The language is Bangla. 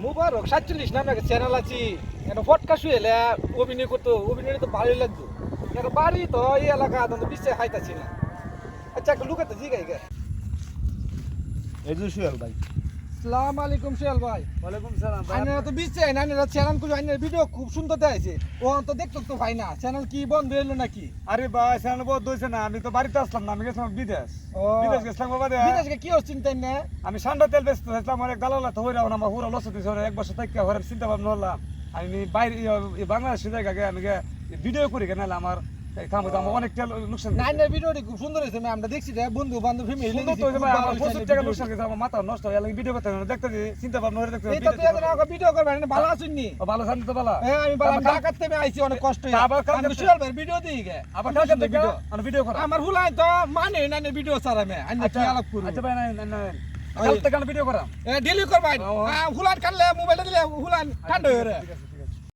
মুবারক 47 নামে একটা চ্যানেল আছে এটা পডকাস্ট হইলে অভিনয় করতো অভিনয় তো ভালোই লাগতো এর বাড়ি তো এই এলাকা তো বিশ্বে খাইতাছি না আচ্ছা একটা লুকাতে জিগাই গে এই যে সুয়েল ভাই। আসসালামু আলাইকুম সোহেল ভাই ওয়ালাইকুম সালাম ভাই। আইনারা তো বিশ্বে আইনারা চ্যানেল করে আইনার ভিডিও খুব সুন্দর দেখাইছে ও তো দেখতো তো ভাই না চ্যানেল কি বন্ধ হইলো নাকি আরে ভাই চ্যানেল বন্ধ হইছে না, আমি তো বাড়িতে আসলাম না, আমি গেছিলাম বিদেশ। বিদেশ গেছিলাম বাবা রে। বিদেশকে কি হচ্ছে চিন্তা না আমি সান্ডা তেল বেচতে আসলাম, অনেক দালাল তো হইরা আমার পুরো লস দিছে, এক বছর থেকে হরে চিন্তা ভাবনা হলাম আমি বাইরে বাংলাদেশে জায়গা আমি ভিডিও করি কেন আমার কাম হইতো, আমার অনেক তেল লোকসান না আইনার ভিডিওটি খুব সুন্দর হয়েছে আমরা দেখছি যে বন্ধু বান্ধব ফ্যামিলি সুন্দর তো হইছে ভাই, আমার প্রচুর টাকা লোকসান গেছে, আমার মাথা নষ্ট হয়ে লাগে ভিডিও করতে দেখতে চিন্তা ভাবনা হয়ে দেখতে এই তো তুই এখন আমাকে ভিডিও করবেন না ভালো আছেন নি ভালো জানি তো ভালো। হ্যাঁ আমি ভালো ঢাকার থেকে আইছি অনেক কষ্ট আবার কালকে আমি সোহেল ভাই ভিডিও দিই গে আবার কালকে ভিডিও আমি ভিডিও করা আমার হুলাই তো মানে না ভিডিও ছাড়া মে আইনা কি আলাপ করব আচ্ছা ভাই না কালকে ভিডিও করা এ ডিলিট কর ভাই হুলান কাটলে মোবাইলটা দিলে হুলান কান্ড হয়ে রে